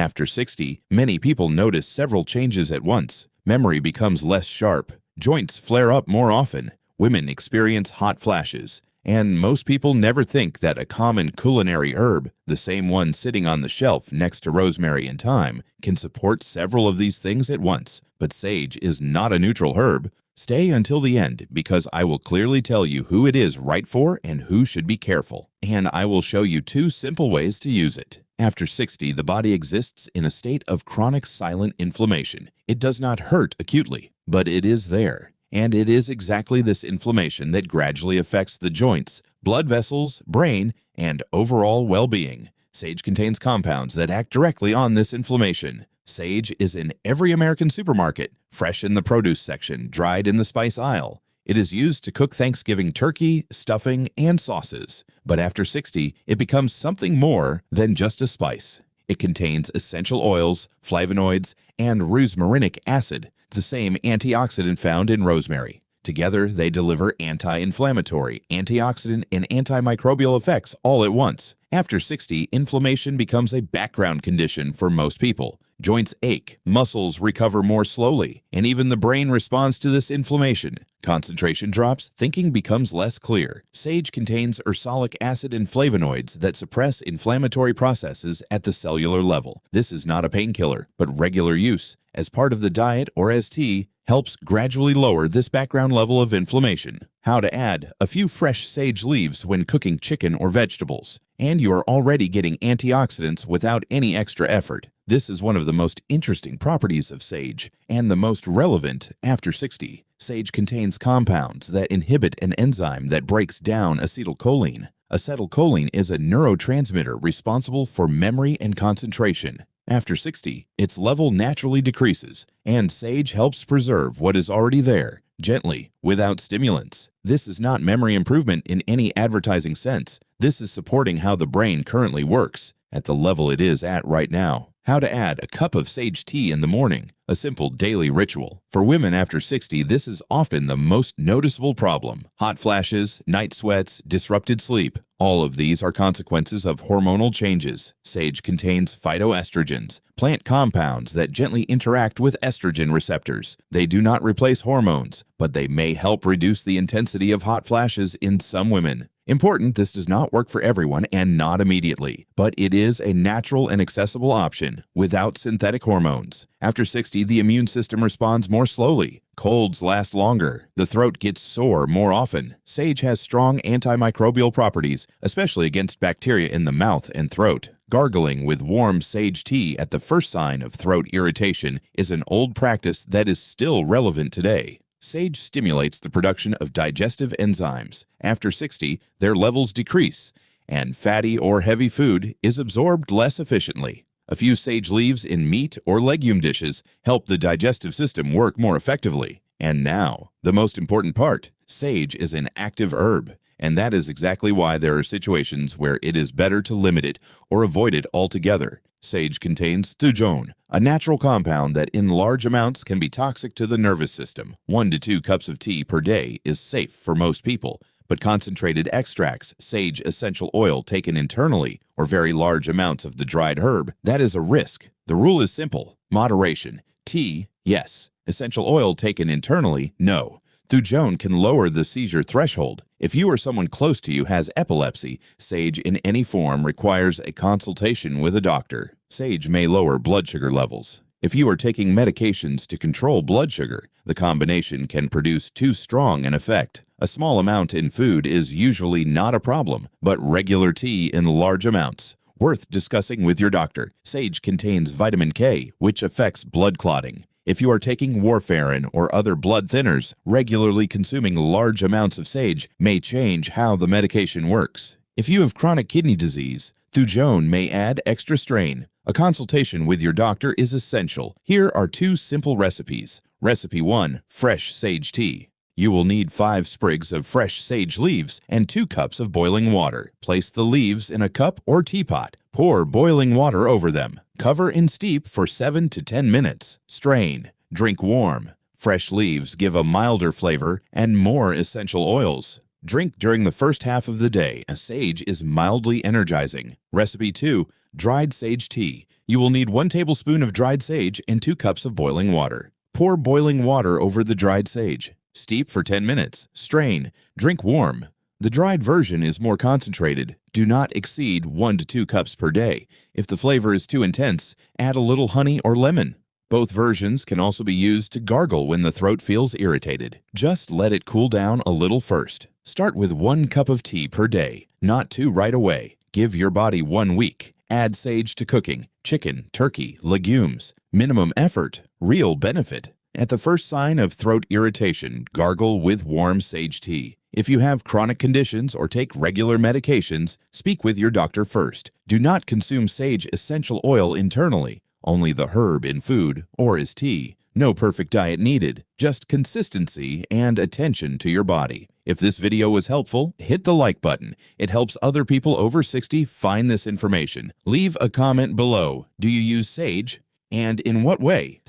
After 60, many people notice several changes at once. Memory becomes less sharp, joints flare up more often, women experience hot flashes, and most people never think that a common culinary herb, the same one sitting on the shelf next to rosemary and thyme, can support several of these things at once. But sage is not a neutral herb. Stay until the end because I will clearly tell you who it is right for and who should be careful. And I will show you 2 simple ways to use it. After 60, the body exists in a state of chronic silent inflammation. It does not hurt acutely, but it is there. And it is exactly this inflammation that gradually affects the joints, blood vessels, brain, and overall well-being. Sage contains compounds that act directly on this inflammation. Sage is in every American supermarket, fresh in the produce section, dried in the spice aisle. It is used to cook Thanksgiving turkey, stuffing, and sauces. But after 60, it becomes something more than just a spice. It contains essential oils, flavonoids, and rosmarinic acid, the same antioxidant found in rosemary. Together, they deliver anti-inflammatory, antioxidant, and antimicrobial effects all at once. After 60, inflammation becomes a background condition for most people. Joints ache, muscles recover more slowly, and even the brain responds to this inflammation. Concentration drops, thinking becomes less clear. Sage contains ursolic acid and flavonoids that suppress inflammatory processes at the cellular level. This is not a painkiller, but regular use, as part of the diet or as tea, helps gradually lower this background level of inflammation. How to add a few fresh sage leaves when cooking chicken or vegetables. And you are already getting antioxidants without any extra effort. This is one of the most interesting properties of sage, and the most relevant after 60. Sage contains compounds that inhibit an enzyme that breaks down acetylcholine. Acetylcholine is a neurotransmitter responsible for memory and concentration. After 60, its level naturally decreases, and sage helps preserve what is already there, gently, without stimulants. This is not memory improvement in any advertising sense. This is supporting how the brain currently works, at the level it is at right now. How to add a cup of sage tea in the morning, a simple daily ritual. For women after 60, this is often the most noticeable problem. Hot flashes, night sweats, disrupted sleep. All of these are consequences of hormonal changes. Sage contains phytoestrogens, plant compounds that gently interact with estrogen receptors. They do not replace hormones, but they may help reduce the intensity of hot flashes in some women. Important, this does not work for everyone and not immediately, but it is a natural and accessible option without synthetic hormones. After 60, the immune system responds more slowly. Colds last longer. The throat gets sore more often. Sage has strong antimicrobial properties, especially against bacteria in the mouth and throat. Gargling with warm sage tea at the first sign of throat irritation is an old practice that is still relevant today. Sage stimulates the production of digestive enzymes. After 60, their levels decrease, and fatty or heavy food is absorbed less efficiently. A few sage leaves in meat or legume dishes help the digestive system work more effectively. And now, the most important part, sage is an active herb, and that is exactly why there are situations where it is better to limit it or avoid it altogether. Sage contains Thujone, a natural compound that in large amounts can be toxic to the nervous system. 1 to 2 cups of tea per day is safe for most people, but concentrated extracts, sage essential oil taken internally, or very large amounts of the dried herb, that is a risk. The rule is simple: moderation. Tea, yes. Essential oil taken internally, no. Thujone can lower the seizure threshold. If you or someone close to you has epilepsy, sage in any form requires a consultation with a doctor. Sage may lower blood sugar levels. If you are taking medications to control blood sugar, the combination can produce too strong an effect. A small amount in food is usually not a problem, but regular tea in large amounts, worth discussing with your doctor. Sage contains vitamin K, which affects blood clotting. If you are taking warfarin or other blood thinners, regularly consuming large amounts of sage may change how the medication works. If you have chronic kidney disease, Thujone may add extra strain. A consultation with your doctor is essential. Here are 2 simple recipes. Recipe 1, fresh sage tea. You will need 5 sprigs of fresh sage leaves and 2 cups of boiling water. Place the leaves in a cup or teapot. Pour boiling water over them. Cover and steep for 7 to 10 minutes. Strain. Drink warm. Fresh leaves give a milder flavor and more essential oils. Drink during the first half of the day. Sage is mildly energizing. Recipe 2, dried sage tea. You will need 1 tablespoon of dried sage and 2 cups of boiling water. Pour boiling water over the dried sage. Steep for 10 minutes. Strain. Drink warm. The dried version is more concentrated. Do not exceed 1 to 2 cups per day. If the flavor is too intense, add a little honey or lemon. Both versions can also be used to gargle when the throat feels irritated. Just let it cool down a little first. Start with 1 cup of tea per day, not 2 right away. Give your body 1 week. Add sage to cooking, chicken, turkey, legumes. Minimum effort, real benefit. At the first sign of throat irritation, gargle with warm sage tea. If you have chronic conditions or take regular medications, speak with your doctor first. Do not consume sage essential oil internally, only the herb in food or as tea. No perfect diet needed, just consistency and attention to your body. If this video was helpful, hit the like button. It helps other people over 60 find this information. Leave a comment below. Do you use sage? And in what way?